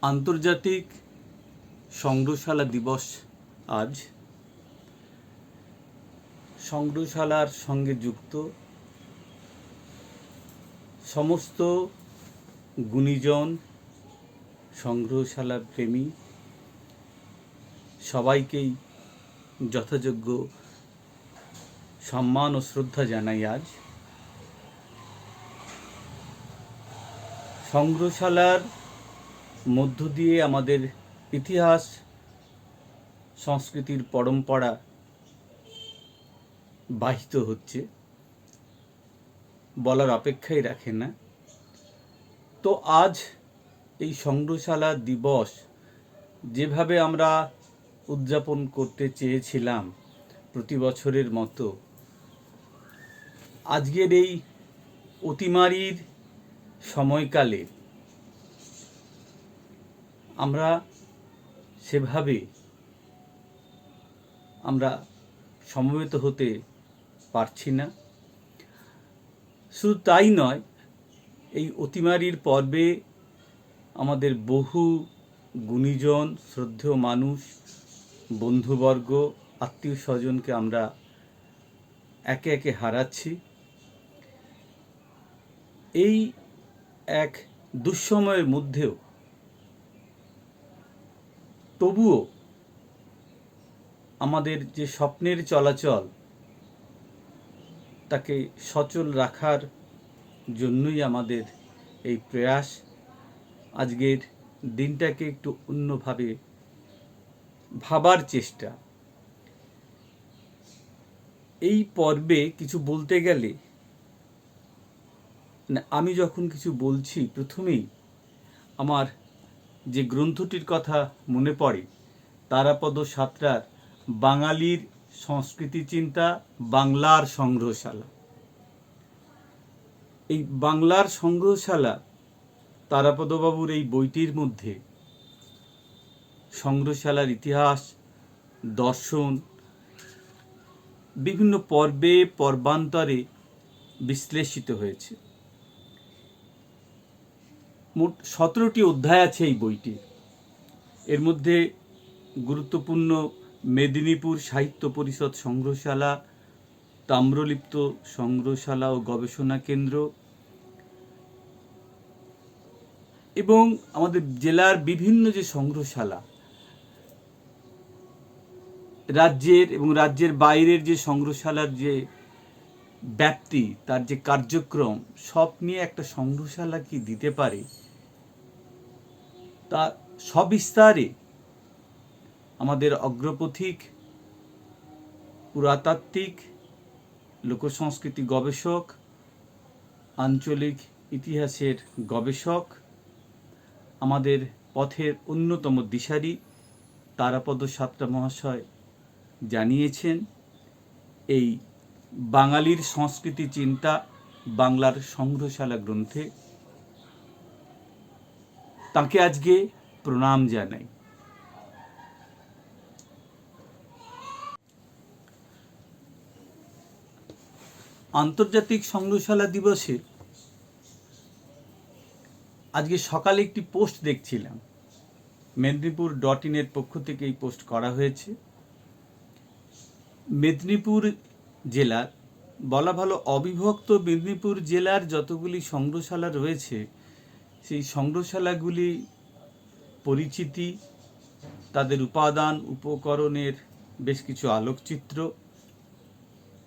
আন্তর্জাতিক সংগ্রহশালা দিবস আজ। সংগ্রহশালার সঙ্গে যুক্ত সমস্ত গুণীজন, সংগ্রহশালা প্রেমী সবাইকেই যথাযোগ্য সম্মান ও শ্রদ্ধা জানাই। আজ সংগ্রহশালার মধ্য দিয়ে আমাদের ইতিহাস, সংস্কৃতির পরম্পরা বাহিত হচ্ছে, বলার অপেক্ষাই রাখে না। তো আজ এই সংগ্রহশালা দিবস যেভাবে আমরা উদযাপন করতে চেয়েছিলাম প্রতি বছরের মতো, আজকের এই অতিমারির সময়কালে আমরা সেভাবে সমবেত হতে পারছি না। শুধু তাই নয়, এই অতিমারির পর্বে আমাদের বহু গুণীজন, শ্রদ্ধেয় মানুষ, বন্ধুবর্গ, আত্মীয় স্বজনকে আমরা একে একে হারাচ্ছি। এই এক দুঃসময়ের মধ্যেও তবুও আমাদের যে স্বপ্নের চলাচল, তাকে সচল রাখার জন্যই আমাদের এই প্রয়াস। আজকের দিনটাকে একটু অন্যভাবে ভাবার চেষ্টা। এই পর্বে কিছু বলতে গেলে আমি যখন কিছু বলছি, প্রথমেই আমার যে গ্রন্থটির কথা মনে পড়ে, তারাপদ সাঁতরার বাঙালির সংস্কৃতি চিন্তা, বাংলার সংগ্রহশালা। এই বাংলার সংগ্রহশালা, তারাপদবাবুর এই বইটির মধ্যে সংগ্রহশালার ইতিহাস, দর্শন বিভিন্ন পর্বে পর্বান্তরে বিশ্লেষিত হয়েছে। মোট 17টি অধ্যায় আছে এই বইটি। এর মধ্যে গুরুত্বপূর্ণ মেদিনীপুর সাহিত্য পরিষদ সংগ্রহশালা, তাম্রলিপ্ত সংগ্রহশালা ও গবেষণা কেন্দ্র এবং আমাদের জেলার বিভিন্ন যে সংগ্রহশালা, রাজ্যের এবং রাজ্যের বাইরের যে সংগ্রহশালার যে ব্যাপ্তি, তার যে কার্যক্রম, সব নিয়ে একটা সংগ্রহশালা কি দিতে পারে, তা সবিস্তারে আমাদের অগ্রপথিক, পুরাতাত্ত্বিক, লোকসংস্কৃতি গবেষক, আঞ্চলিক ইতিহাসের গবেষক, আমাদের পথের অন্যতম দিশারি তারাপদ সাঁতরা মহাশয় জানিয়েছেন। এই বাঙালির সংস্কৃতি চিন্তা, বাংলার সংগ্রহশালা গ্রন্থে তাকে আজকে প্রণাম জানাই। আন্তর্জাতিক সংগ্রহশালা দিবসে আজকে সকালে একটি পোস্ট দেখছিলাম, মেদিনীপুর.in-এর পক্ষ থেকে এই পোস্ট করা হয়েছে। মেদিনীপুর জেলার, বলা ভালো অবিভক্ত মেদিনীপুর জেলার যতগুলি সংগ্রহশালা রয়েছে, সেই সংগ্রহশালাগুলি পরিচিতি, তাদের উপাদান উপকরণের বেশ কিছু আলোকচিত্র,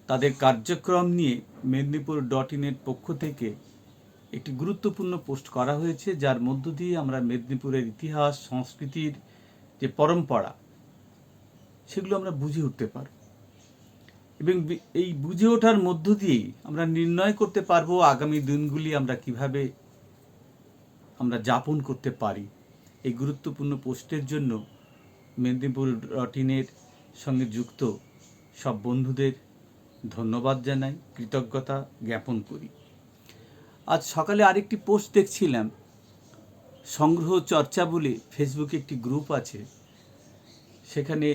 তাদের কার্যক্রম নিয়ে মেদিনীপুর.in-এর পক্ষ থেকে একটি গুরুত্বপূর্ণ পোস্ট করা হয়েছে, যার মধ্য দিয়ে আমরা মেদিনীপুরের ইতিহাস, সংস্কৃতির যে পরম্পরা, সেগুলো আমরা বুঝে উঠতে পারব এবং এই বুঝে ওঠার মধ্য দিয়েই আমরা নির্ণয় করতে পারবো আগামী দিনগুলি আমরা কিভাবে যাপন করতে পারি। এই গুরুত্বপূর্ণ পোস্টের জন্য মেদিনীপুর.in-এর সঙ্গে যুক্ত সব বন্ধুদের ধন্যবাদ জানাই, কৃতজ্ঞতা জ্ঞাপন করি। আজ সকালে আরেকটি পোস্ট দেখছিলাম, সংগ্রহ চর্চা বলে ফেসবুকে একটি গ্রুপ আছে, সেখানে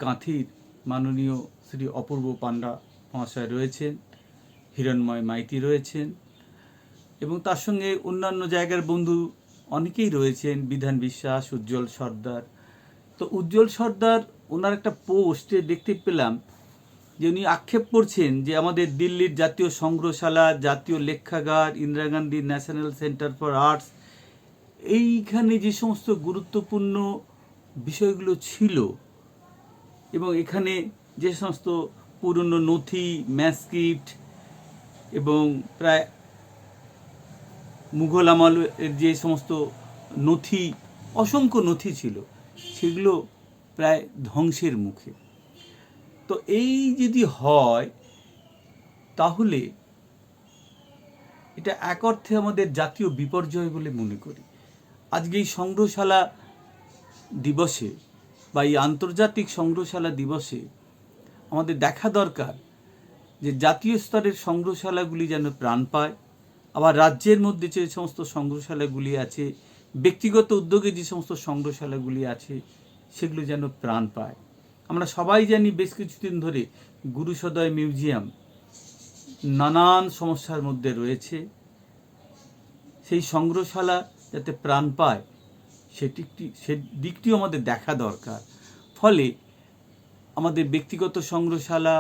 কাঁথির মাননীয় শ্রী অপূর্ব পাণ্ডা মহাশয় রয়েছেন, হিরণময় মাইতি রয়েছেন এবং তার সঙ্গে অন্যান্য জায়গার বন্ধু অনেকেই রয়েছেন, বিধান বিশ্বাস, উজ্জ্বল সর্দার। তো উজ্জ্বল সর্দার ওনার একটা পোস্টে দেখতে পেলাম যে উনি আক্ষেপ করছেন যে আমাদের দিল্লির জাতীয় সংগ্রহশালা, জাতীয় লেখাগার, Indira Gandhi national centre for arts, এইখানে যে সমস্ত গুরুত্বপূর্ণ বিষয়গুলো ছিল এবং এখানে যে সমস্ত পুরনো নথি, ম্যানস্ক্রিপ্ট এবং প্রায় মুঘল আমলের যে সমস্ত নথি, অসংখ্য নথি ছিল, সেগুলো প্রায় ধ্বংসের মুখে। তো এই যদি হয় তাহলে এটা এক অর্থে আমাদের জাতীয় বিপর্যয় বলে মনে করি। আজকে এই সংগ্রহশালা দিবসে বা এই আন্তর্জাতিক সংগ্রহশালা দিবসে আমাদের দেখা দরকার যে জাতীয় স্তরের সংগ্রহশালাগুলি যেন প্রাণ পায়, আবার রাজ্যের মধ্যে যে সমস্ত সংগ্রহশালাগুলি আছে, ব্যক্তিগত উদ্যোগে যে সমস্ত সংগ্রহশালাগুলি আছে, সেগুলো যেন প্রাণ পায়। আমরা সবাই জানি বেশ কিছুদিন ধরে গুরুসদয় মিউজিয়াম নানান সমস্যার মধ্যে রয়েছে। সেই সংগ্রহশালা যাতে প্রাণ পায় সে দিকটিও আমাদের দেখা দরকার। ফলে আমাদের ব্যক্তিগত সংগ্রহশালা,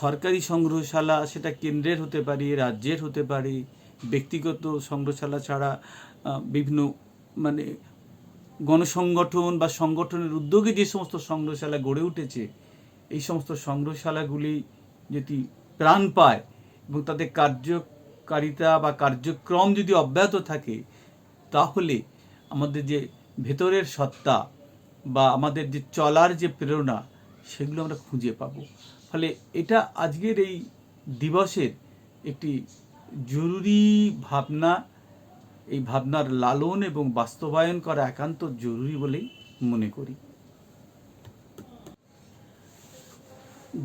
সরকারি সংগ্রহশালা, সেটা কেন্দ্রের হতে পারে, রাজ্যের হতে পারে, ব্যক্তিগত সংগ্রহশালা ছাড়া বিভিন্ন গণসংগঠন বা সংগঠনের উদ্যোগে যে সমস্ত সংগ্রহশালা গড়ে উঠেছে, এই সমস্ত সংগ্রহশালাগুলি যদি প্রাণ পায় এবং তাদের কার্যকারিতা বা কার্যক্রম যদি অব্যাহত থাকে, তাহলে আমাদের যে ভেতরের সত্তা বা আমাদের যে চলার যে প্রেরণা, সেগুলো আমরা খুঁজে পাব। ফলে এটা আজকের এই দিবসের একটি জরুরি ভাবনা। এই ভাবনার লালন এবং বাস্তবায়ন করা একান্ত জরুরি বলেই মনে করি।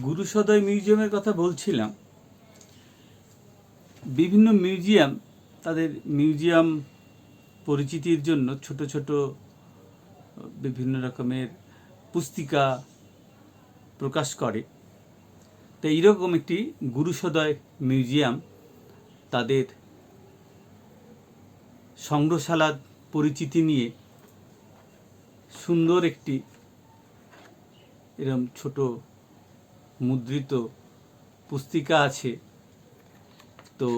গুরুসদয় মিউজিয়ামের কথা বলছিলাম। বিভিন্ন মিউজিয়াম তাদের মিউজিয়াম পরিচিতির জন্য ছোট ছোট বিভিন্ন রকমের পুস্তিকা প্রকাশ করে। তো এইরকম একটি গুরুসদয় মিউজিয়াম তাদের সংগ্রহশালার পরিচিতি নিয়ে সুন্দর একটি এরকম ছোট মুদ্রিত পুস্তিকা আছে। তো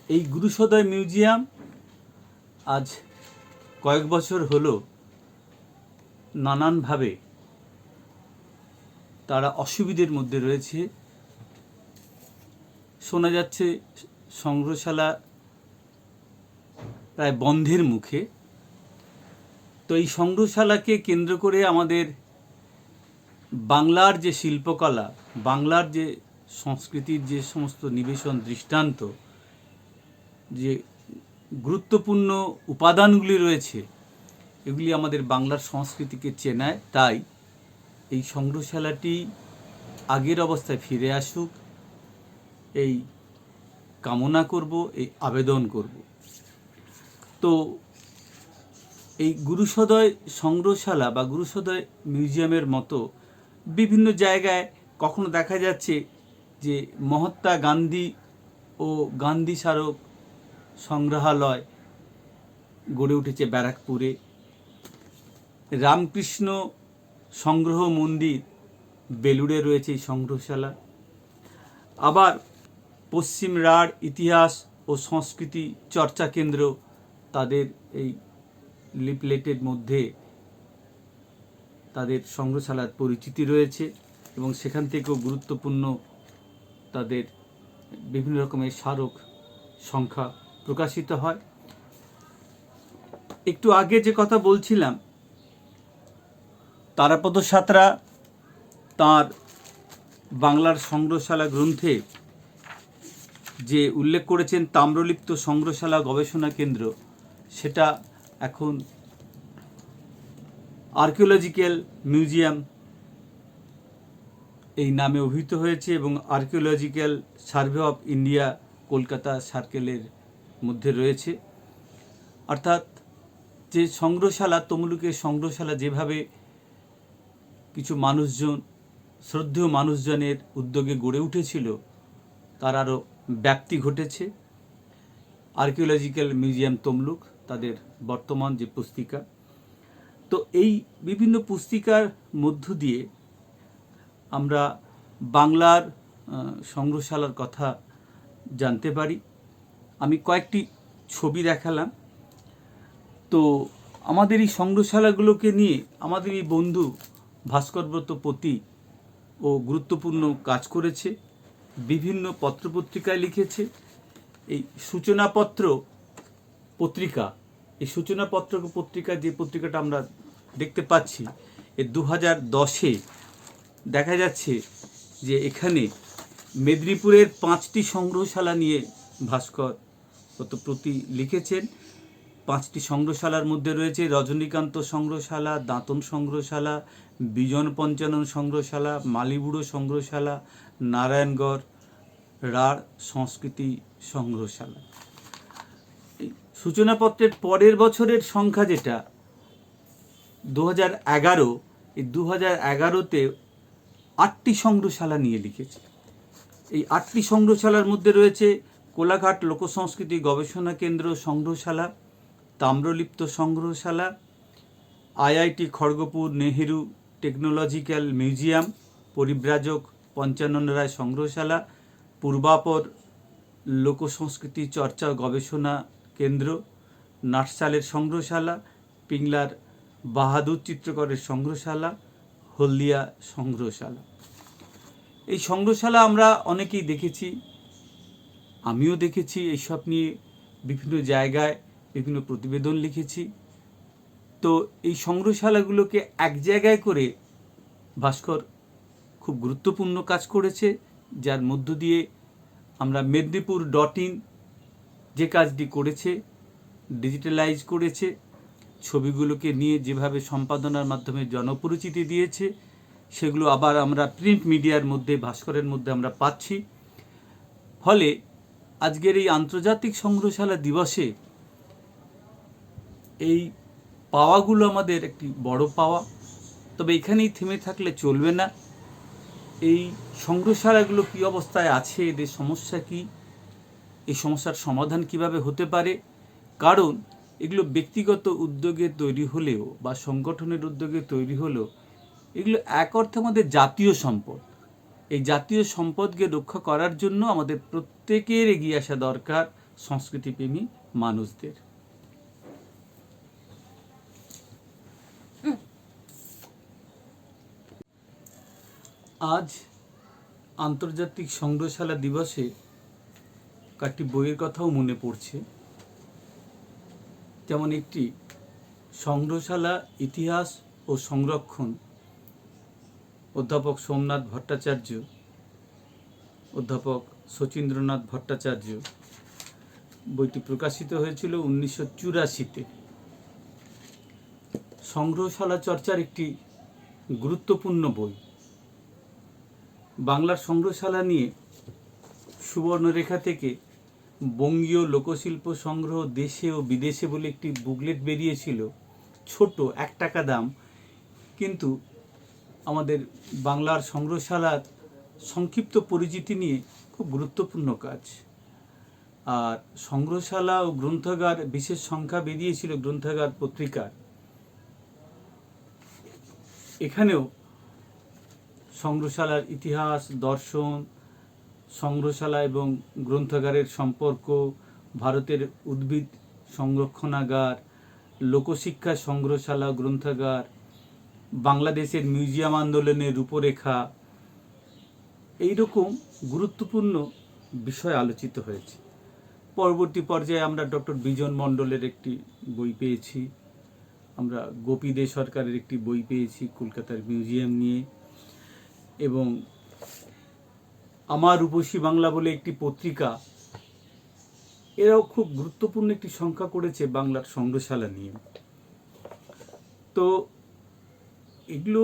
এই গুরুসদয় মিউজিয়াম আজ কয়েক বছর হলো নানানভাবে তারা অসুবিধের মধ্যে রয়েছে। শোনা যাচ্ছে সংগ্রহশালা প্রায় বন্ধের মুখে। তো এই সংগ্রহশালাকে কেন্দ্র করে আমাদের বাংলার যে শিল্পকলা, বাংলার যে সংস্কৃতির যে সমস্ত নিবেশন দৃষ্টান্ত, যে গুরুত্বপূর্ণ উপাদানগুলি রয়েছে, এগুলি আমাদের বাংলার সংস্কৃতিকে চেনায়। তাই এই সংগ্রহশালাটি আগের অবস্থায় ফিরে আসুক, এই কামনা করব, এই আবেদন করব। তো এই গুরুসদয় সংগ্রহশালা বা গুরুসদয় মিউজিয়ামের মতো বিভিন্ন জায়গায় কখনো দেখা যাচ্ছে যে মহাত্মা গান্ধী ও গান্ধী স্মারক সংগ্রহালয় গড়ে উঠেছে ব্যারাকপুরে, রামকৃষ্ণ সংগ্রহ মন্দির বেলুড়ে রয়েছে এই সংগ্রহশালা। আবার পশ্চিম রাঢ় ইতিহাস ও সংস্কৃতি চর্চা কেন্দ্র, তাদের এই লিফলেটের মধ্যে তাদের সংগ্রহশালার পরিচিতি রয়েছে এবং সেখান থেকেও গুরুত্বপূর্ণ তাদের বিভিন্ন রকমের স্মারক সংখ্যা প্রকাশিত হয়। একটু আগে যে কথা বলছিলাম, তারাপদ সাঁতরা তাঁর বাংলার সংগ্রহশালা গ্রন্থে যে উল্লেখ করেছেন তাম্রলিপ্ত সংগ্রহশালা গবেষণা কেন্দ্র, সেটা এখন আর্কিওলজিক্যাল মিউজিয়াম এই নামে অভিহিত হয়েছে এবং archaeological survey of India Kolkata সার্কেলের মধ্যে রয়েছে। অর্থাৎ যে সংগ্রহশালা, তমলুকের সংগ্রহশালা যেভাবে কিছু মানুষজন, শ্রদ্ধেয় মানুষজনের উদ্যোগে গড়ে উঠেছিল, তার আরও ব্যাপ্তি ঘটেছে। আর্কিওলজিক্যাল মিউজিয়াম তমলুক, তাদের বর্তমান যে পুস্তিকা। তো এই বিভিন্ন পুস্তিকার মধ্য দিয়ে আমরা বাংলার সংগ্রহশালার কথা জানতে পারি। আমি কয়েকটি ছবি দেখালাম। তো আমাদের এই সংগ্রহশালাগুলোকে নিয়ে আমাদের এই বন্ধু ভাস্করব্রত পতি ও গুরুত্বপূর্ণ কাজ করেছে, বিভিন্ন পত্রপত্রিকায় লিখেছে। এই সূচনাপত্র পত্রিকা, এই সূচনাপত্র পত্রিকা, যে পত্রিকাটা আমরা দেখতে পাচ্ছি, এই 2010-এ দেখা যাচ্ছে যে এখানে মেদিনীপুরের 5টি সংগ্রহশালা নিয়ে ভাস্কর প্রতি লিখেছেন। 5টি সংগ্রহশালার মধ্যে রয়েছে রজনীকান্ত সংগ্রহশালা, দাঁতন সংগ্রহশালা, বিজন পঞ্চানন সংগ্রহশালা, মালিবুড়ো সংগ্রহশালা, নারায়ণগড় রাঢ় সংস্কৃতি সংগ্রহশালা। এই সূচনাপত্রের পরের বছরের সংখ্যা যেটা 2011, এই 2011-তে 8টি সংগ্রহশালা নিয়ে লিখেছে। এই 8টি সংগ্রহশালার মধ্যে রয়েছে কোলাঘাট লোকসংস্কৃতি গবেষণা কেন্দ্র সংগ্রহশালা, তাম্রলিপ্ত সংগ্রহশালা, IIT Kharagpur Nehru technological museum, পরিব্রাজক পঞ্চানন রায় সংগ্রহশালা, পূর্বাপর লোকসংস্কৃতি চর্চা গবেষণা কেন্দ্র, নাটসালের সংগ্রহশালা, পিংলার বাহাদুর চিত্রকরের সংগ্রহশালা, হলদিয়া সংগ্রহশালা। এই সংগ্রহশালা আমরা অনেকেই দেখেছি, আমিও দেখেছি। এইসব নিয়ে বিভিন্ন জায়গায় বিভিন্ন প্রতিবেদন লিখেছি। তো এই সংগ্রহশালাগুলোকে এক জায়গায় করে ভাস্কর খুব গুরুত্বপূর্ণ কাজ করেছে, যার মধ্য দিয়ে আমরা মেদিনীপুর.in যে কাজটি করেছে, ডিজিটালাইজ করেছে, ছবিগুলোকে নিয়ে যেভাবে সম্পাদনার মাধ্যমে জনপরিচিতি দিয়েছে, সেগুলো আবার আমরা প্রিন্ট মিডিয়ার মধ্যে, ভাস্করের মধ্যে আমরা পাচ্ছি। ফলে আজকের এই আন্তর্জাতিক সংগ্রহশালা দিবসে এই পাওয়াগুলো আমাদের একটি বড় পাওয়া। তবে এখানেই থেমে থাকলে চলবে না। এই সংগ্রহশালাগুলো কী অবস্থায় আছে, এদের সমস্যা কী, এই সমস্যার সমাধান কিভাবে হতে পারে। কারণ এগুলো ব্যক্তিগত উদ্যোগে তৈরি হলেও বা সংগঠনের উদ্যোগে তৈরি হলেও এগুলো এক অর্থে আমাদের জাতীয় সম্পদ। এই জাতীয় সম্পদকে রক্ষা করার জন্য আমাদের প্রত্যেকের এগিয়ে আসা দরকার, সংস্কৃতিপ্রেমী মানুষদের। আজ আন্তর্জাতিক সংগ্রহশালা দিবসে কয়েকটি বইয়ের কথাও মনে পড়ছে। যেমন একটি সংগ্রহশালা ইতিহাস ও সংরক্ষণ, অধ্যাপক সোমনাথ ভট্টাচার্য, অধ্যাপক শচীন্দ্রনাথ ভট্টাচার্য। বইটি প্রকাশিত হয়েছিল 1984-তে। সংগ্রহশালা চর্চার একটি গুরুত্বপূর্ণ বই। বাংলার সংগ্রহশালা নিয়ে সুবর্ণরেখা থেকে বঙ্গীয় লোকশিল্প সংগ্রহ দেশে ও বিদেশে বলে একটি বুকলেট বেরিয়েছিল, ছোট 1 টাকা দাম, কিন্তু আমাদের বাংলার সংগ্রহশালার সংক্ষিপ্ত পরিচিতি নিয়ে খুব গুরুত্বপূর্ণ কাজ। আর সংগ্রহশালা ও গ্রন্থাগার বিশেষ সংখ্যা বেরিয়েছিল গ্রন্থাগার পত্রিকার। এখানেও সংগ্রহশালার ইতিহাস, দর্শন, সংগ্রহশালা এবং গ্রন্থাগারের সম্পর্ক, ভারতের উদ্ভিদ সংরক্ষণাগার, লোকশিক্ষা সংগ্রহশালা গ্রন্থাগার, বাংলাদেশের মিউজিয়াম আন্দোলনের রূপরেখা, এইরকম গুরুত্বপূর্ণ বিষয় আলোচিত হয়েছে। পরবর্তী পর্যায়ে আমরা ডক্টর বিজন মণ্ডলের একটি বই পেয়েছি, আমরা গোপী দে সরকারের একটি বই পেয়েছি কলকাতার মিউজিয়াম নিয়ে, এবং আমার রূপসী বাংলা বলে একটি পত্রিকা, এরাও খুব গুরুত্বপূর্ণ একটি সংখ্যা করেছে বাংলার সংগ্রহশালা নিয়ে। তো এগুলো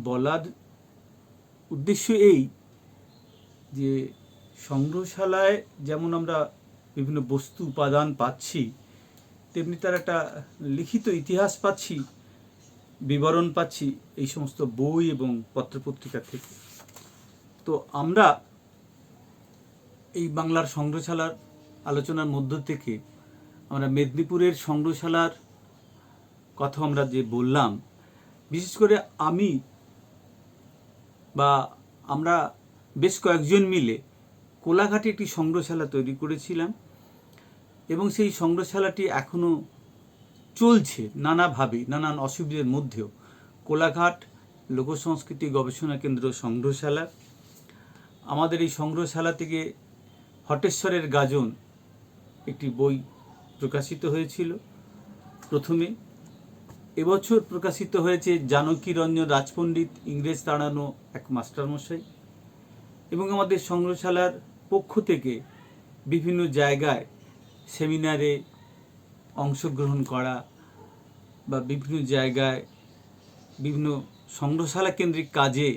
বলার উদ্দেশ্য এই যে সংগ্রহশালায় যেমন আমরা বিভিন্ন বস্তু উপাদান পাচ্ছি, তেমনি তার একটা লিখিত ইতিহাস পাচ্ছি, বিবরণ পাচ্ছি এই সমস্ত বই এবং পত্রপত্রিকা থেকে। তো আমরা এই বাংলার সংগ্রহশালার আলোচনার মধ্য থেকে আমরা মেদিনীপুরের সংগ্রহশালার কথা আমরা যে বললাম, বিশেষ করে আমি বা আমরা বেশ কয়েকজন মিলে কোলাঘাটে একটি সংগ্রহশালা তৈরি করেছিলাম এবং সেই সংগ্রহশালাটি এখনও চলছে নানাভাবে, নানান অসুবিধার মধ্যেও। কোলাঘাট লোকসংস্কৃতি গবেষণা কেন্দ্র সংগ্রহশালা। আমাদের এই সংগ্রহশালা থেকে হটেশ্বরের গাজন একটি বই প্রকাশিত হয়েছিল প্রথমে। এবছর প্রকাশিত হয়েছে জানকীরঞ্জন রাজপণ্ডিত, ইংরেজ তাড়ানো এক মাস্টারমশাই। এবং আমাদের সংগ্রহশালার পক্ষ থেকে বিভিন্ন জায়গায় সেমিনারে অংশগ্রহণ করা বা বিভিন্ন জায়গায় বিভিন্ন সংগ্রহশালা কেন্দ্রিক কাজে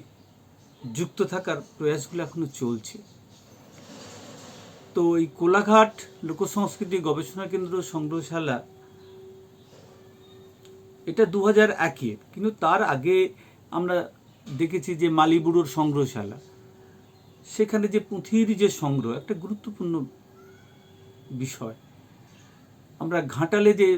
যুক্ত থাকার প্রয়াসগুলো এখনো চলছে। তো এই কোলাঘাট লোকসংস্কৃতি গবেষণা কেন্দ্র সংগ্রহশালা এটা 2001-এর, কিন্তু তার আগে আমরা দেখেছি যে মালিবুড়োর সংগ্রহশালা, সেখানে যে পুঁথির যে সংগ্রহ একটা গুরুত্বপূর্ণ বিষয়। আমরা ঘাটালে যে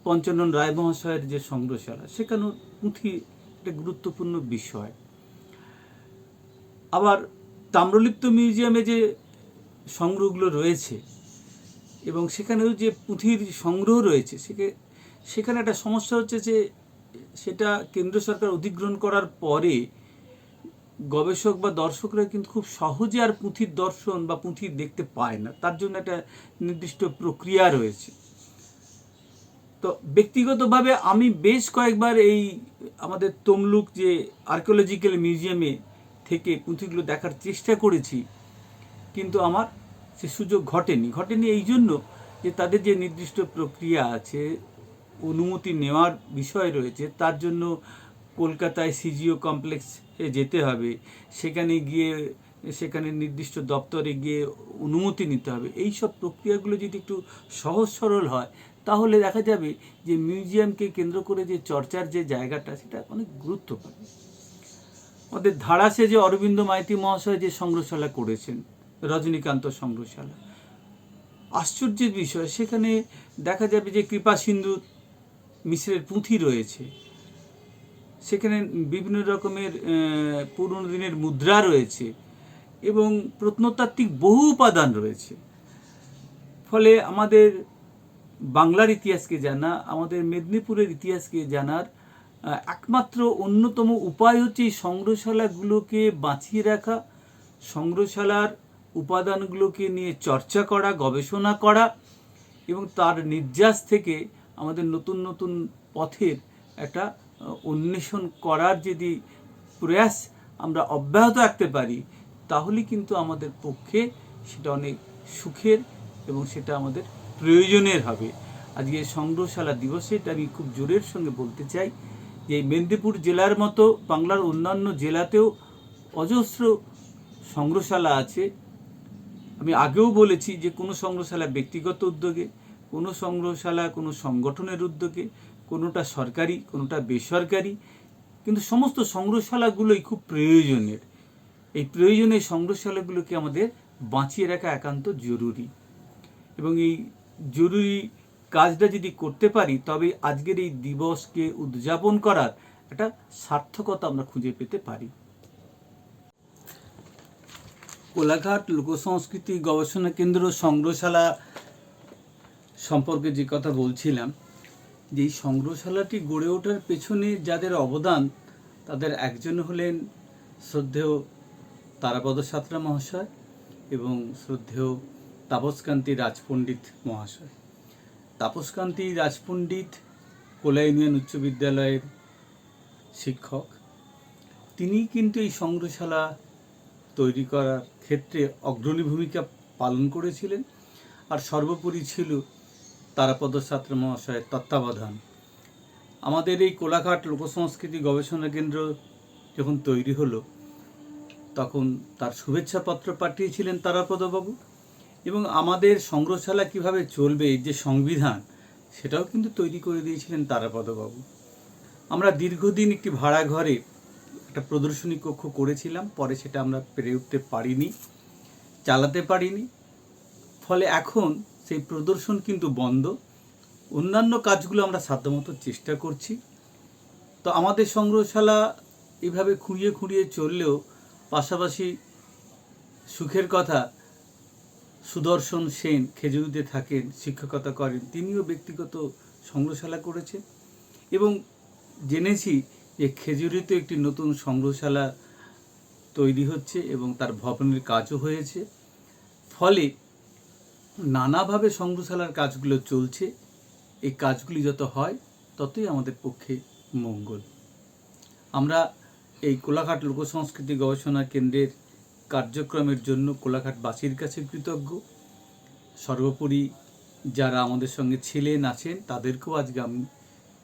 পঞ্চানন রায় মহাশয়ের যে সংগ্রহশালা, সেখানেও পুঁথি একটা গুরুত্বপূর্ণ বিষয়। আবার তাম্রলিপ্ত মিউজিয়ামে যে সংগ্রহগুলো রয়েছে এবং সেখানেও যে পুঁথির সংগ্রহ রয়েছে, সেখানে একটা সমস্যা হচ্ছে যে সেটা কেন্দ্র সরকার অধিগ্রহণ করার পরে গবেষক বা দর্শকরা কিন্তু খুব সহজে আর পুঁথির দর্শন বা পুঁথি দেখতে পায় না। তার জন্য একটা নির্দিষ্ট প্রক্রিয়া রয়েছে। তো ব্যক্তিগতভাবে আমি বেশ কয়েকবার এই আমাদের তমলুক যে আর্কিওলজিক্যাল মিউজিয়ামে থেকে পুঁথিগুলো দেখার চেষ্টা করেছি, কিন্তু আমার সে সুযোগ ঘটেনি এই জন্য যে তাদের যে নির্দিষ্ট প্রক্রিয়া আছে, অনুমতি নেওয়ার বিষয় রয়েছে, তার জন্য কলকাতায় সিজিও কমপ্লেক্সে যেতে হবে, সেখানে নির্দিষ্ট দপ্তরে গিয়ে অনুমতি নিতে হবে। এই সব প্রক্রিয়াগুলো যদি একটু সহজ সরল হয়, তাহলে দেখা যাবে যে মিউজিয়ামকে কেন্দ্র করে যে চর্চার যে জায়গাটা, সেটা অনেক গুরুত্ব পাবে। আমাদের ধারাসে যে অরবিন্দ মাইতি মহাশয় যে সংগ্রহশালা করেছেন, রজনীকান্ত সংগ্রহশালা, আশ্চর্যের বিষয়, সেখানে দেখা যাবে যে কৃপা সিন্ধু মিশ্রের পুঁথি রয়েছে, সেখানে বিভিন্ন রকমের পুরনো দিনের মুদ্রা রয়েছে এবং প্রত্নতাত্ত্বিক বহু উপাদান রয়েছে। ফলে আমাদের বাংলার ইতিহাসকে জানা, আমাদের মেদিনীপুরের ইতিহাসকে জানার একমাত্র অন্যতম উপায় হচ্ছে এই সংগ্রহশালাগুলোকে বাঁচিয়ে রাখা, সংগ্রহশালার উপাদানগুলোকে নিয়ে চর্চা করা, গবেষণা করা এবং তার নির্যাস থেকে আমাদের নতুন নতুন পথের একটা অন্বেষণ করার যদি প্রয়াস আমরা অব্যাহত রাখতে পারি, তাহলে কিন্তু আমাদের পক্ষে সেটা অনেক সুখের এবং সেটা আমাদের প্রয়োজনের হবে। আজকে সংগ্রহশালা দিবসে এটা আমি খুব জোরের সঙ্গে বলতে চাই যে মেদিনীপুর জেলার মতো বাংলার অন্যান্য জেলাতেও অজস্র সংগ্রহশালা আছে। আমি আগেও বলেছি যে কোনো সংগ্রহশালা ব্যক্তিগত উদ্যোগে, কোনো সংগ্রহশালা কোনো সংগঠনের উদ্যোগে, কোনোটা সরকারি, কোনোটা বেসরকারি, কিন্তু সমস্ত সংগ্রহশালাগুলোই খুব প্রয়োজনের। এই প্রয়োজনীয় সংগ্রহশালাগুলোকে আমাদের বাঁচিয়ে রাখা একান্ত জরুরি এবং এই জরুরি কাজটা যদি করতে পারি, তবে আজকের এই দিবসকে উদযাপন করার একটা সার্থকতা আমরা খুঁজে পেতে পারি। কোলাঘাট লোকসংস্কৃতি গবেষণা কেন্দ্র সংগ্রহশালা সম্পর্কে যে কথা বলছিলাম, যে এই সংগ্রহশালাটি গড়ে ওঠার পেছনে যাদের অবদান, তাদের একজন হলেন শ্রদ্ধেয় তারাপদ সাঁতরা মহাশয় এবং শ্রদ্ধেয় তাপসকান্তি রাজপণ্ডিত মহাশয়। তাপসকান্তি রাজপণ্ডিত কোলা ইউনিয়ন উচ্চ বিদ্যালয়ের শিক্ষক। তিনি কিন্তু এই সংগ্রহশালা তৈরি করার ক্ষেত্রে অগ্রণী ভূমিকা পালন করেছিলেন, আর সর্বোপরি ছিল তারাপদ সাঁতরা মহাশয়ের তত্ত্বাবধান। আমাদের এই কোলাঘাট লোকসংস্কৃতি গবেষণা কেন্দ্র যখন তৈরি হলো, তখন তার শুভেচ্ছাপত্র পাঠিয়েছিলেন তারাপদবাবু এবং আমাদের সংগ্রহশালা কিভাবে চলবে, এই যে সংবিধান, সেটাও কিন্তু তৈরি করে দিয়েছিলেন তারাপদবাবু। আমরা দীর্ঘদিন একটি ভাড়া ঘরে একটা প্রদর্শনী কক্ষ করেছিলাম, পরে সেটা আমরা পেরে উঠতে পারিনি, চালাতে পারিনি। ফলে এখন সেই প্রদর্শন কিন্তু বন্ধ। অন্যান্য কাজগুলো আমরা সাধ্যমতো চেষ্টা করছি। তো আমাদের সংগ্রহশালা এভাবে খুঁড়িয়ে খুঁড়িয়ে চললেও পাশাপাশি সুখের কথা, সুদর্শন সেন খেজুরিতে থাকেন, শিক্ষকতা করেন, তিনিও ব্যক্তিগত সংগ্রহশালা করেছেন এবং জেনেছি যে খেজুরিতে একটি নতুন সংগ্রহশালা তৈরি হচ্ছে এবং তার ভবনের কাজও হয়েছে। ফলে নানাভাবে সংগ্রহশালার কাজগুলো চলছে। এই কাজগুলি যত হয় ততই আমাদের পক্ষে মঙ্গল। আমরা এই কোলাঘাট লোকসংস্কৃতি গবেষণা কেন্দ্রের কার্যক্রমের জন্য কোলাঘাটবাসীর কাছে কৃতজ্ঞ। সর্বোপরি যারা আমাদের সঙ্গে ছিলেন, আছেন, তাদেরকেও আজকে আমি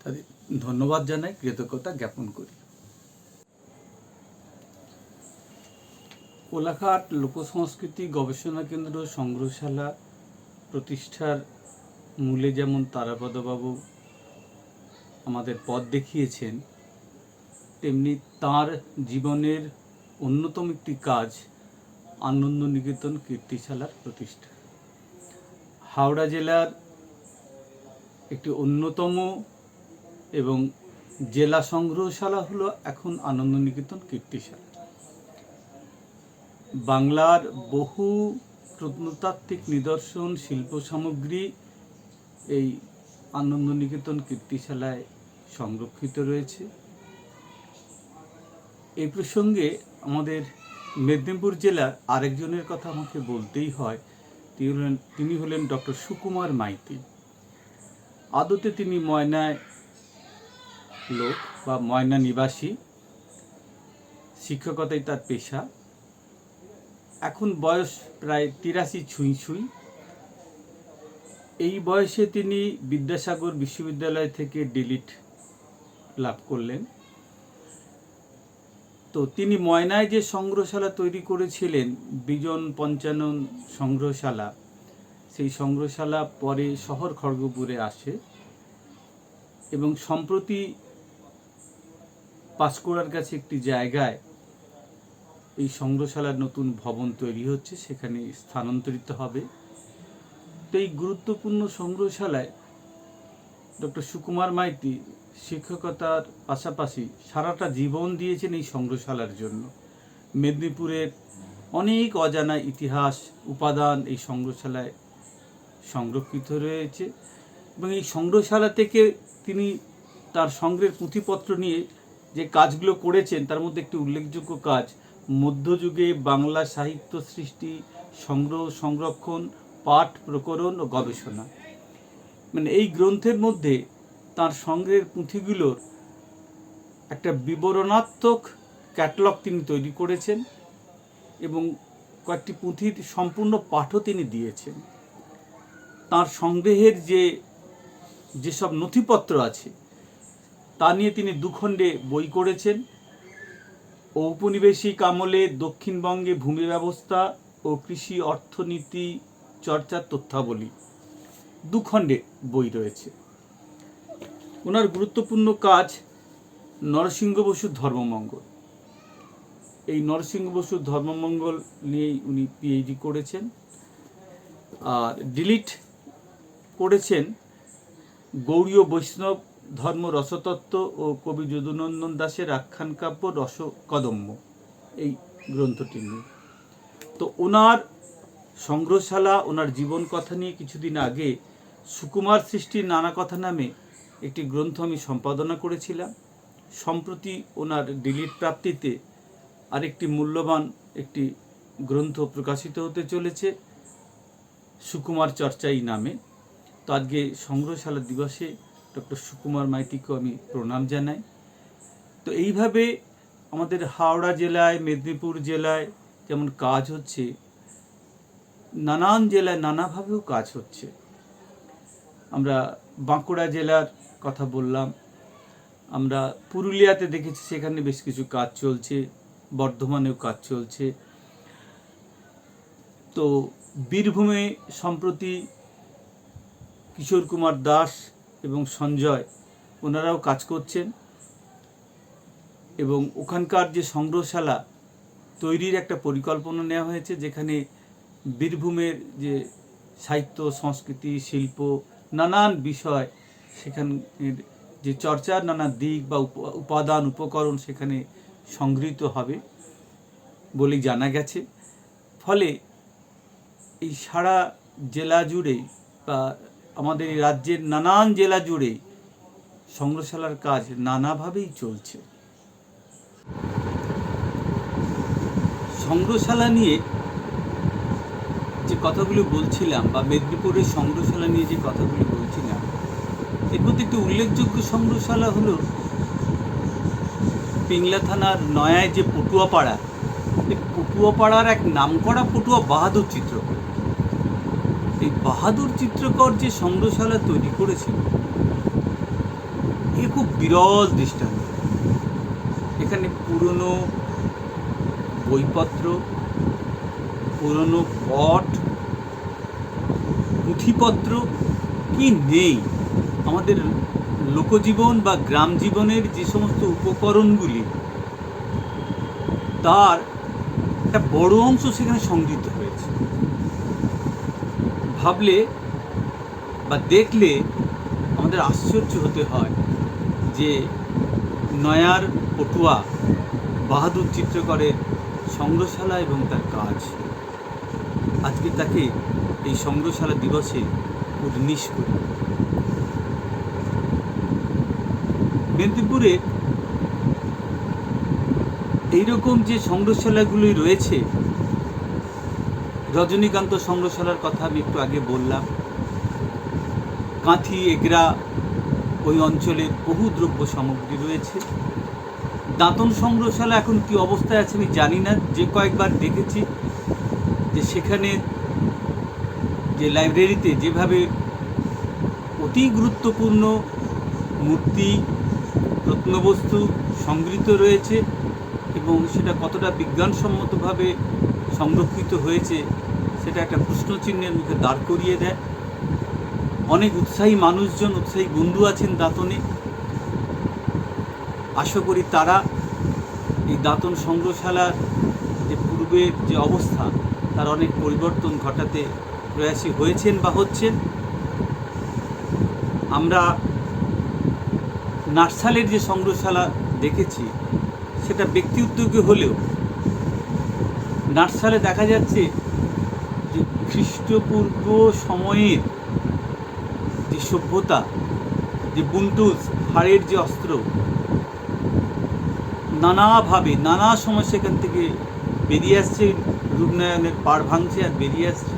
তাদের ধন্যবাদ জানাই, কৃতজ্ঞতা জ্ঞাপন করি। কোলাঘাট লোকসংস্কৃতি গবেষণা কেন্দ্র সংগ্রহশালা প্রতিষ্ঠার মূলে যেমন তারাপদবাবু আমাদের পথ দেখিয়েছেন, তেমনি তার জীবনের অন্যতম একটি কাজ আনন্দনিকেতন কীর্তিশালার প্রতিষ্ঠা। হাওড়া জেলার একটি অন্যতম এবং জেলা সংগ্রহশালা হলো এখন আনন্দনিকেতন কীর্তিশালা। বাংলার বহু প্রত্নতাত্ত্বিক নিদর্শন, শিল্প সামগ্রী এই আনন্দনিকেতন কীর্তিশালায় সংরক্ষিত রয়েছে। এই প্রসঙ্গে আমাদের মেদিনীপুর জেলার আরেকজনের কথা আমাকে বলতেই হয়। তিনি হলেন ডক্টর সুকুমার মাইতি। আদতে তিনি ময়নায় লোক বা ময়না নিবাসী, শিক্ষকতাই তার পেশা। এখন বয়স প্রায় 83 ছুঁই ছুঁই। এই বয়সে তিনি বিদ্যাসাগর বিশ্ববিদ্যালয় থেকে ডিলিট লাভ করলেন। তো তিনি ময়নায় যে সংগ্রহশালা তৈরি করেছিলেন, বিজন পঞ্চানন সংগ্রহশালা, সেই সংগ্রহশালা পরে শহর খড়গপুরে আসে এবং সম্প্রতি পাঁশকুড়ার কাছে একটি জায়গায় এই সংগ্রহশালার নতুন ভবন তৈরি হচ্ছে, সেখানে স্থানান্তরিত হবে। তো এই গুরুত্বপূর্ণ সংগ্রহশালায় ডক্টর সুকুমার মাইতি শিক্ষকতার পাশাপাশি সারাটা জীবন দিয়েছেন এই সংগ্রহশালার জন্য। মেদিনীপুরের অনেক অজানা ইতিহাস, উপাদান এই সংগ্রহশালায় সংরক্ষিত রয়েছে এবং এই সংগ্রহশালা থেকে তিনি তার সংগ্রহের পুঁথিপত্র নিয়ে যে কাজগুলো করেছেন, তার মধ্যে একটি উল্লেখযোগ্য কাজ মধ্যযুগে বাংলা সাহিত্য সৃষ্টি, সংগ্রহ, সংরক্ষণ, পাঠ, প্রকরণ ও গবেষণা। মানে এই গ্রন্থের মধ্যে তার সংগ্রহের পুঁথিগুলোর একটা বিবরণাত্মক ক্যাটালগ তিনি তৈরি করেছেন এবং কয়েকটি পুঁথির সম্পূর্ণ পাঠও তিনি দিয়েছেন। তার সংগ্রহের যেসব নথিপত্র আছে তা নিয়ে তিনি দুখণ্ডে বই করেছেন। ঔপনিবেশিক আমলে দক্ষিণবঙ্গে ভূমি ব্যবস্থা ও কৃষি অর্থনীতি চর্চার তথ্যাবলী, দুখণ্ডে বই রয়েছে। ওনার গুরুত্বপূর্ণ কাজ নরসিংহ বসুর ধর্মমঙ্গল। এই নরসিংহ বসুর ধর্মমঙ্গল নিয়েই উনি পিএইচডি করেছেন। আর ডিলিট করেছেন গৌড়ীয় বৈষ্ণব ধর্ম রসতত্ত্ব ও কবি যদুনন্দন দাশের আখ্যান কাব্য রসকদম্ব, এই গ্রন্থটি নিয়ে। তো ওনার সংগ্রহশালা, ওনার জীবন কথা নিয়ে কিছুদিন আগে সুকুমার সৃষ্টির নানা কথা নামে একটি গ্রন্থ আমি সম্পাদনা করেছিলাম। সম্প্রতি ওনার ডিলিট প্রাপ্তিতে আরেকটি মূল্যবান একটি গ্রন্থ প্রকাশিত হতে চলেছে, সুকুমার চর্চাই নামে। তো আজকে সংগ্রহশালা দিবসে ডক্টর সুকুমার মাইতিকেও আমি প্রণাম জানাই। তো এইভাবে আমাদের হাওড়া জেলায়, মেদিনীপুর জেলায় যেমন কাজ হচ্ছে, নানান জেলায় নানাভাবেও কাজ হচ্ছে। আমরা বাঁকুড়া জেলার কথা বললাম, আমরা পুরুলিয়াতে দেখেছি সেখানে বেশ কিছু কাজ চলছে, বর্ধমানেও কাজ চলছে। তো বীরভূমে সম্প্রতি কিশোর কুমার দাস এবং সঞ্জয় ওনারাও কাজ করছেন এবং ওখানকার যে সংগ্রহশালা তৈরির একটা পরিকল্পনা নেওয়া হয়েছে, যেখানে বীরভূমের যে সাহিত্য, সংস্কৃতি, শিল্প, নানান বিষয়, সেখানের যে চর্চার নানা দিক বা উপাদান উপকরণ সেখানে সংগৃহীত হবে বলেই জানা গেছে। ফলে এই সারা জেলা জুড়ে বা আমাদের এই রাজ্যের নানান জেলা জুড়ে সংগ্রহশালার কাজ নানাভাবেই চলছে। সংগ্রহশালা নিয়ে যে কথাগুলো বলছিলাম বা মেদিনীপুরের সংগ্রহশালা নিয়ে যে কথাগুলো বলছিলাম, এর মধ্যে একটি উল্লেখযোগ্য সংগ্রহশালা হলো পিংলা থানার নয়ায় যে পটুয়াপাড়া, এই পটুয়াপাড়ার এক নামকরা পটুয়া বাহাদুর চিত্রকর। এই বাহাদুর চিত্রকর যে সংগ্রহশালা তৈরি করেছিল, এ খুব বিরল দৃষ্টান্ত। এখানে পুরনো বইপত্র, পুরনো পট, পুঁথিপত্র কি নেই, আমাদের লোকজীবন বা গ্রাম জীবনের যে সমস্ত উপকরণগুলি, তার একটা বড় অংশ সেখানে সংগৃহীত হয়েছে। ভাবলে বা দেখলে আমাদের আশ্চর্য হতে হয় যে নয়ার পটুয়া বাহাদুর চিত্রকরের সংগ্রহশালা এবং তার কাজ। আজকে তাকে এই সংগ্রহশালা দিবসে উন্নীশ করি। মেদিনীপুরে এইরকম যে সংগ্রহশালাগুলি রয়েছে, রজনীকান্ত সংগ্রহশালার কথা আমি একটু আগে বললাম। কাঁথি, এগরা ওই অঞ্চলের বহু দ্রব্য সামগ্রী রয়েছে। দাঁতন সংগ্রহশালা এখন কি অবস্থায় আছে আমি জানি না, যে কয়েকবার দেখেছি যে সেখানে যে লাইব্রেরিতে যেভাবে অতি গুরুত্বপূর্ণ মূর্তি, প্রত্নবস্তু সংগৃহীত রয়েছে এবং সেটা কতটা বিজ্ঞানসম্মতভাবে সংরক্ষিত হয়েছে, সেটা একটা প্রশ্নচিহ্নের মুখে দাঁড় করিয়ে দেয়। অনেক উৎসাহী মানুষজন, উৎসাহী বন্ধু আছেন দাঁতনে। আশা করি তারা এই দাঁতন সংগ্রহশালার যে পূর্বের যে অবস্থা, তার অনেক পরিবর্তন ঘটাতে প্রয়াসী হয়েছেন বা হচ্ছেন। আমরা নার্সালের যে সংগ্রহশালা দেখেছি, সেটা ব্যক্তি উদ্যোগে হলেও নার্সালে দেখা যাচ্ছে যে খ্রিস্টপূর্ব সময়ের যে সভ্যতা, যে বুনটুলস, হাড়ের যে অস্ত্র, নানাভাবে নানা সময় সেখান থেকে বেরিয়ে আসছে, রূপনারায়ণের পাড় ভাঙছে আর বেরিয়ে আসছে।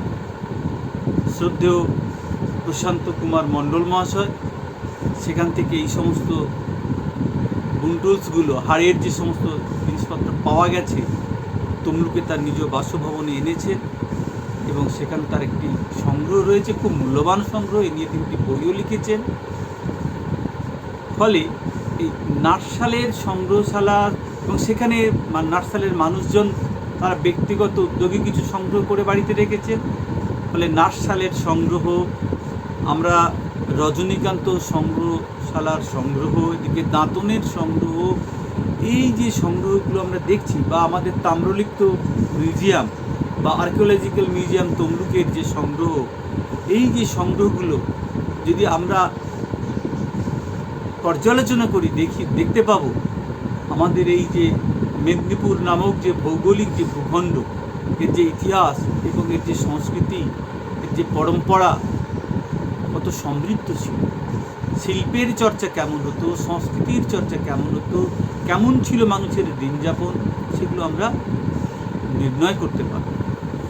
শ্রদ্ধেয় প্রশান্ত কুমার মণ্ডল মহাশয় সেখান থেকে এই সমস্ত বুনটুলসগুলো, হাড়ের যে সমস্ত জিনিসপত্র পাওয়া গেছে, তমলুকে তার নিজ বাসভবনে এনেছেন এবং সেখানে তার একটি সংগ্রহ রয়েছে, খুব মূল্যবান সংগ্রহ। এ নিয়ে তিনি একটি বইও লিখেছেন। ফলে এই নার্সালের সংগ্রহশালা এবং সেখানে নার্সালের মানুষজন তারা ব্যক্তিগত উদ্যোগে কিছু সংগ্রহ করে বাড়িতে রেখেছেন। ফলে নার্সালের সংগ্রহ, আমরা রজনীকান্ত সংগ্রহশালার সংগ্রহ, এদিকে দাঁতনের সংগ্রহ, এই যে সংগ্রহগুলো আমরা দেখছি, বা আমাদের তাম্রলিপ্ত মিউজিয়াম বা আর্কিওলজিক্যাল মিউজিয়াম তমলুকের যে সংগ্রহ, এই যে সংগ্রহগুলো যদি আমরা পর্যালোচনা করি, দেখতে পাবো আমাদের এই যে মেদিনীপুর নামক যে ভৌগোলিক যে ভূখণ্ড, এর যে ইতিহাস এবং এর যে সংস্কৃতি, এর যে পরম্পরা কত সমৃদ্ধ ছিল। শিল্পের চর্চা কেমন হতো, সংস্কৃতির চর্চা কেমন হতো, কেমন ছিল মানুষের দিনযাপন, সেগুলো আমরা নির্ণয় করতে পারব।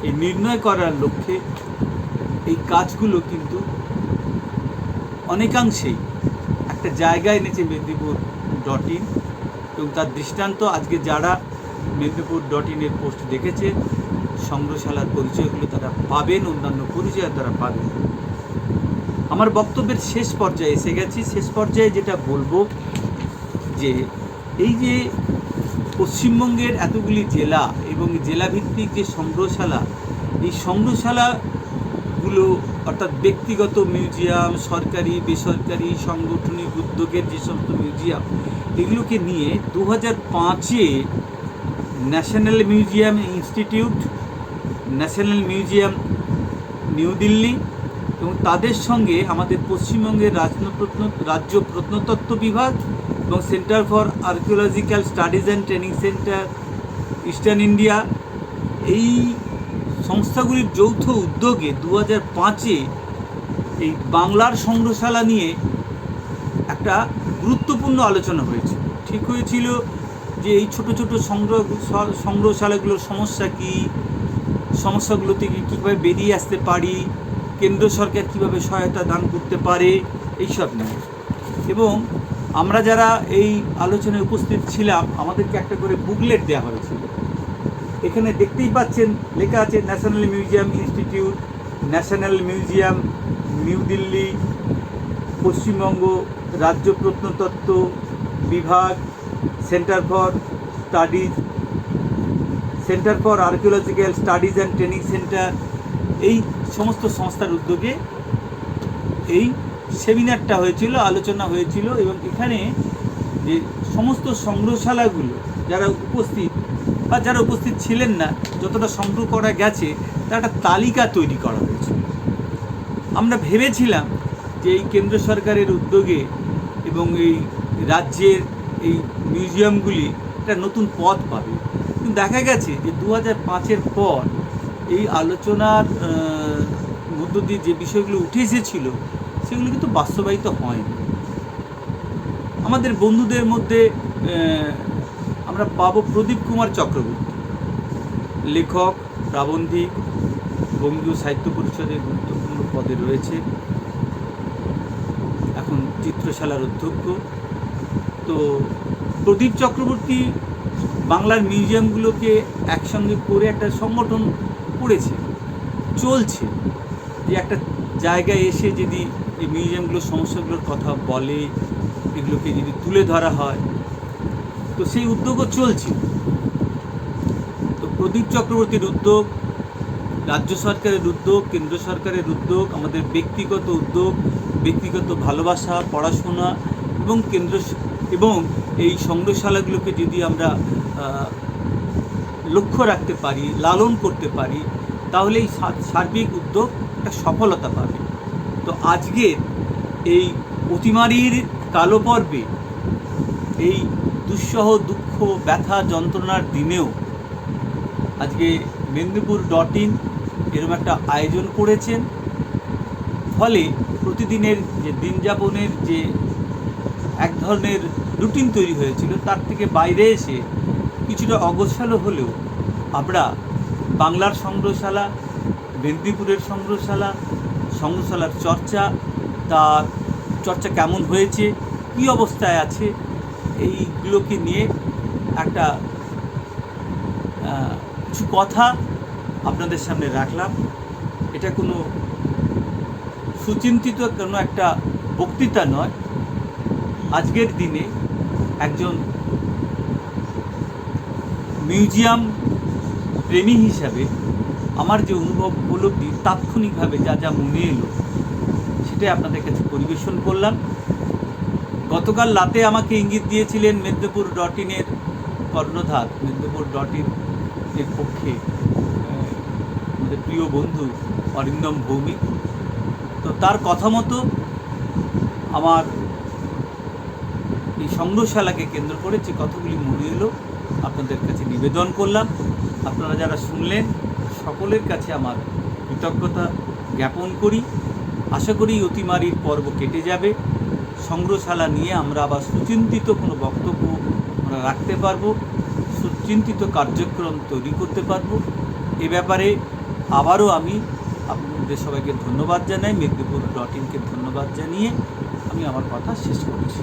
এই নির্ণয় করার লক্ষ্যে এই কাজগুলো কিন্তু অনেকাংশেই একটা জায়গায় এনেছে মেদিনীপুর.in, এবং তার দৃষ্টান্ত আজকে যারা মেদিনীপুর.in-এর পোস্ট দেখেছে, সংগ্রহশালার পরিচয়গুলো তারা পাবেন, অন্যান্য পরিচয় তারা পাবেন। আমার বক্তব্যের শেষ পর্যায়ে এসে গেছি। শেষ পর্যায়ে যেটা বলবো যে এই যে পশ্চিমবঙ্গের এতগুলি জেলা এবং জেলাভিত্তিক যে সংগ্রহশালা, এই সংগ্রহশালাগুলো অর্থাৎ ব্যক্তিগত মিউজিয়াম, সরকারি বেসরকারি সাংগঠনিক উদ্যোগের যে সমস্ত মিউজিয়াম, এগুলোকে নিয়ে 2005-এ national museum institute, national museum new Delhi, এবং তাদের সঙ্গে আমাদের পশ্চিমবঙ্গের রাজ্য প্রত্নতত্ত্ব বিভাগ এবং centre for archaeological studies and training centre eastern India, এই সংস্থাগুলির যৌথ উদ্যোগে 2005-এ এই বাংলার সংগ্রহশালা নিয়ে একটা গুরুত্বপূর্ণ আলোচনা হয়েছিল। ঠিক হয়েছিল যে এই ছোট ছোট সংগ্রহশালাগুলোর সমস্যা কী, সমস্যাগুলো থেকে কীভাবে বেরিয়ে আসতে পারি, কেন্দ্র সরকার কীভাবে সহায়তা দান করতে পারে, এইসব নিয়ে। এবং আমরা যারা এই আলোচনায় উপস্থিত ছিলাম, আমাদেরকে একটা করে বুকলেট দেওয়া হয়েছিল। এখানে দেখতেই পাচ্ছেন লেখা আছে national museum institute, national museum new Delhi, Paschimbanga রাজ্য প্রত্নতত্ত্ব বিভাগ, centre for archaeological studies and training centre, এই সমস্ত সংস্থার উদ্যোগে এই সেমিনারটা হয়েছিল, আলোচনা হয়েছিল। এবং এখানে যে সমস্ত সংগ্রহশালাগুলো যারা উপস্থিত বা যারা উপস্থিত ছিলেন না, যতটা সংগ্রহ করা গেছে তার একটা তালিকা তৈরি করা হয়েছে। আমরা ভেবেছিলাম যে এই কেন্দ্র সরকারের উদ্যোগে এবং এই রাজ্যের এই মিউজিয়ামগুলি একটা নতুন পথ পাবে, কিন্তু দেখা গেছে যে 2005-এর পর এই আলোচনার মধ্য দিয়ে যে বিষয়গুলো উঠে এসেছিল সেগুলো কিন্তু বাস্তবায়িত হয়নি। আমাদের বন্ধুদের মধ্যে আমরা পাবো প্রদীপ কুমার চক্রবর্তী, লেখক, প্রাবন্ধিক, বঙ্গীয় সাহিত্য পরিষদের গুরুত্বপূর্ণ পদে রয়েছে, এখন চিত্রশালার অধ্যক্ষ। তো প্রদীপ চক্রবর্তী বাংলার মিউজিয়ামগুলোকে একসঙ্গে করে একটা সংগঠন করেছে, চলছে, যে একটা জায়গায় এসে যদি এই মিউজিয়ামগুলোর সমস্যাগুলোর কথা বলে, এগুলোকে যদি তুলে ধরা হয়, তো সেই উদ্যোগও চলছে। তো প্রদীপ চক্রবর্তীর উদ্যোগ, রাজ্য সরকারের উদ্যোগ, কেন্দ্র সরকারের উদ্যোগ, আমাদের ব্যক্তিগত উদ্যোগ, ব্যক্তিগত ভালোবাসা, পড়াশোনা এবং এই সংগ্রহশালাগুলোকে যদি আমরা লক্ষ্য রাখতে পারি, লালন করতে পারি, তাহলে এই সার্বিক উদ্যোগ একটা সফলতা পাবে। তো আজকের এই অতিমারির কালো পর্বে, এই দুঃসহ দুঃখ, ব্যথা, যন্ত্রণার দিনেও আজকে মেদিনীপুর.in এরকম একটা আয়োজন করেছেন। ফলে প্রতিদিনের যে দিনযাপনের যে এক ধরনের রুটিন তৈরি হয়েছিল, তার থেকে বাইরে এসে কিছুটা অগোছালো হলেও আমরা বাংলার সংগ্রহশালা, মেদিনীপুরের সংগ্রহশালার চর্চা, তার চর্চা কেমন হয়েছে, কী অবস্থায় আছে, এইগুলোকে নিয়ে একটা কিছু কথা আপনাদের সামনে রাখলাম। এটা কোনো সুচিন্তিত কোনো একটা বক্তৃতা নয়। আজকের দিনে একজন মিউজিয়াম প্রেমী হিসাবে আমার যে অনুভব উপলব্ধি, তাৎক্ষণিকভাবে যা যা মনে এলো সেটাই আপনাদের কাছে পরিবেশন করলাম। গতকাল রাতে আমাকে ইঙ্গিত দিয়েছিলেন মেদিনীপুর.in এর কর্ণধার, মেদিনীপুর.in এর পক্ষে আমাদের প্রিয় বন্ধু অরিন্দম ভৌমিক। তো তার কথা মতো আমার এই সংগ্রহশালাকে কেন্দ্র করে যে কথাগুলি মনে এলো আপনাদের কাছে নিবেদন করলাম। আপনারা যারা শুনলেন সকলের কাছে আমার কৃতজ্ঞতা জ্ঞাপন করি। আশা করি অতিমারির পর্ব কেটে যাবে, সংগ্রহশালা নিয়ে আমরা আবার সুচিন্তিত কোনো বক্তব্য আমরা রাখতে পারবো, সুচিন্তিত কার্যক্রম তৈরি করতে পারবো। এ ব্যাপারে আবারও আমি আপনাদের সবাইকে ধন্যবাদ জানাই, মেদিনীপুর.in কে ধন্যবাদ জানিয়ে আমি আমার কথা শেষ করছি।